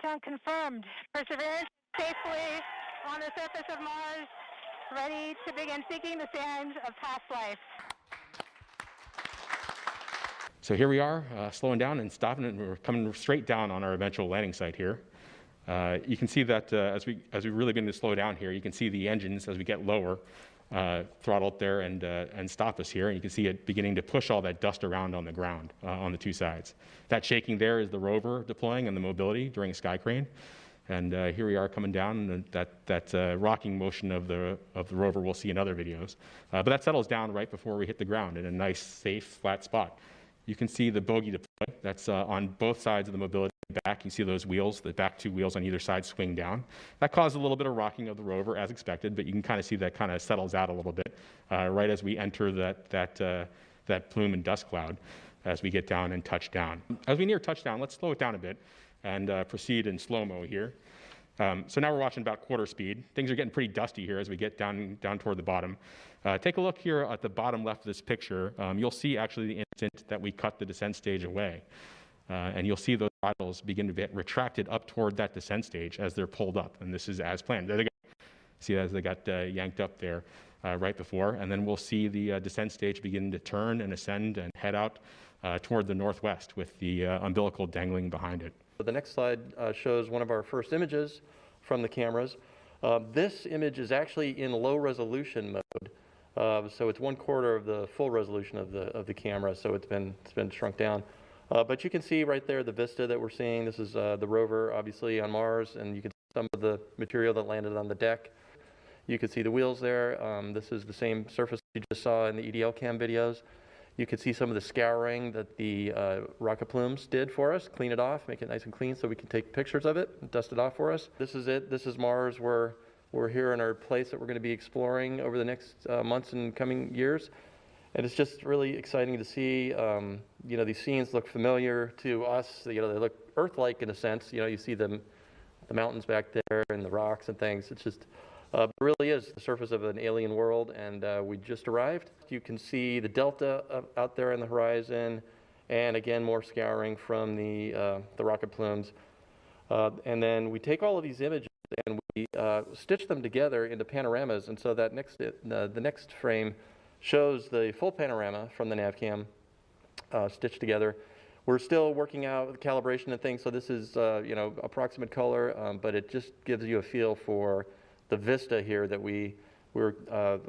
Touchdown confirmed. Perseverance safely on the surface of Mars, ready to begin seeking the sands of past life. So here we are, slowing down and stopping, and we're coming straight down on our eventual landing site here. You can see that as we really begin to slow down here, you can see the engines as we get lower throttle up there and stop us here. And you can see it beginning to push all that dust around on the ground on the two sides. That shaking there is the rover deploying and the mobility during a sky crane. And here we are coming down, and that rocking motion of the rover we'll see in other videos. But that settles down right before we hit the ground in a nice, safe, flat spot. You can see the bogey deploy. That's on both sides of the mobility back. You see those wheels, the back two wheels on either side swing down. That caused a little bit of rocking of the rover as expected, but you can kind of see that kind of settles out a little bit right as we enter that plume and dust cloud as we get down and touch down. As we near touchdown, let's slow it down a bit and proceed in slow-mo here. So now we're watching about quarter speed. Things are getting pretty dusty here as we get down toward the bottom. Take a look here at the bottom left of this picture. You'll see actually the instant that we cut the descent stage away. And you'll see those throttles begin to get retracted up toward that descent stage as they're pulled up. And this is as planned. There they go. See as they got yanked up there right before. And then we'll see the descent stage begin to turn and ascend and head out toward the northwest with the umbilical dangling behind it. The next slide shows one of our first images from the cameras. This image is actually in low resolution mode, so it's 1/4 of the full resolution of the camera. So it's been shrunk down, but you can see right there the vista that we're seeing. This is the rover, obviously on Mars, and you can see some of the material that landed on the deck. You can see the wheels there. This is the same surface you just saw in the EDL cam videos. You can see some of the scouring that the rocket plumes did for us, clean it off, make it nice and clean so we can take pictures of it and dust it off for us. This is it. This is Mars. We're here in our place that we're going to be exploring over the next months and coming years. And it's just really exciting to see. These scenes look familiar to us. They look Earth-like in a sense. You see the mountains back there and the rocks and things. It's just it really is the surface of an alien world, and we just arrived. You can see the delta out there on the horizon, and again, more scouring from the rocket plumes. And then we take all of these images and we stitch them together into panoramas, and so that the next frame shows the full panorama from the NavCam stitched together. We're still working out the calibration and things, so this is approximate color, but it just gives you a feel for the vista here that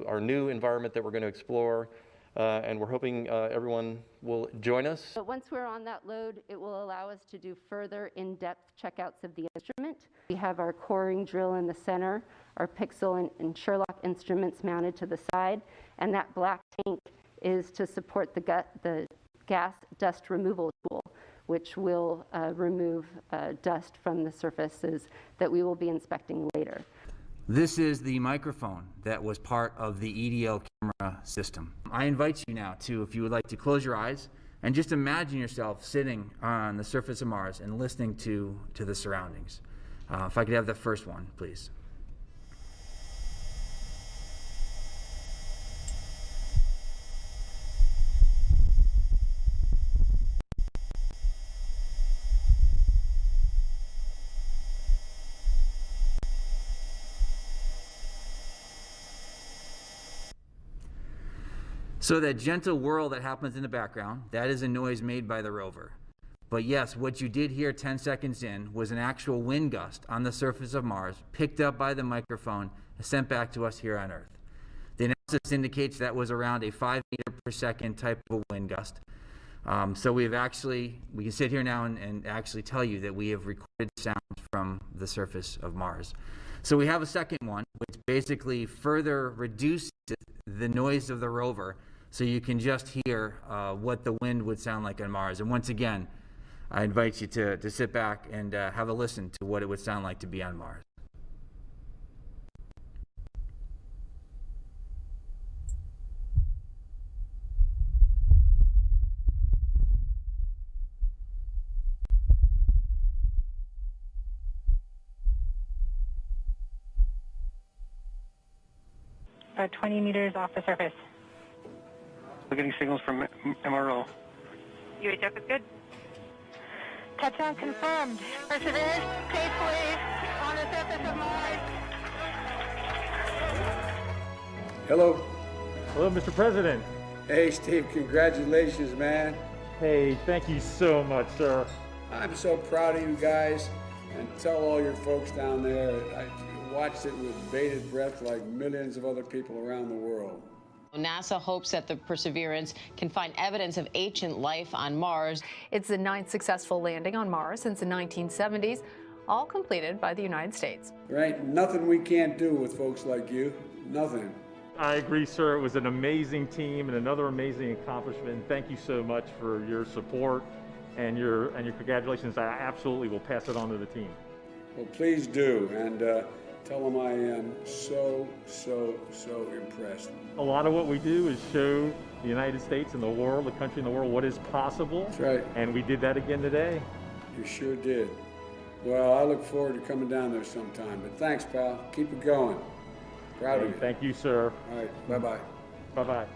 our new environment that we're going to explore, and we're hoping everyone will join us. But once we're on that load, it will allow us to do further in-depth checkouts of the instrument. We have our coring drill in the center, our Pixel and Sherlock instruments mounted to the side, and that black tank is to support the gas dust removal tool, which will remove dust from the surfaces that we will be inspecting later. This is the microphone that was part of the EDL camera system. I invite you now to, if you would like to close your eyes and just imagine yourself sitting on the surface of Mars and listening to the surroundings. If I could have the first one, please. So that gentle whirl that happens in the background, that is a noise made by the rover. But yes, what you did hear 10 seconds in was an actual wind gust on the surface of Mars, picked up by the microphone and sent back to us here on Earth. The analysis indicates that was around a 5 meter per second type of a wind gust. So we can sit here now and actually tell you that we have recorded sounds from the surface of Mars. So we have a second one, which basically further reduces the noise of the rover, so you can just hear what the wind would sound like on Mars. And once again, I invite you to sit back and have a listen to what it would sound like to be on Mars. About 20 meters off the surface. We're getting signals from MRO. UHF is good. Touchdown confirmed. Perseverance safely on the surface of Mars. Hello. Hello, Mr. President. Hey, Steve, congratulations, man. Hey, thank you so much, sir. I'm so proud of you guys, and tell all your folks down there, I watched it with bated breath like millions of other people around the world. NASA hopes that the Perseverance can find evidence of ancient life on Mars. It's the 9th successful landing on Mars since the 1970s, all completed by the United States. There ain't nothing we can't do with folks like you. Nothing. I agree, sir. It was an amazing team and another amazing accomplishment. Thank you so much for your support and your congratulations. I absolutely will pass it on to the team. Well, please do, and tell them I am so impressed. A lot of what we do is show the United States and the world, the country and the world, what is possible. That's right. And we did that again today. You sure did. Well, I look forward to coming down there sometime, but thanks, pal. Keep it going. Proud of you. Thank you, sir. All right, bye-bye. Bye-bye.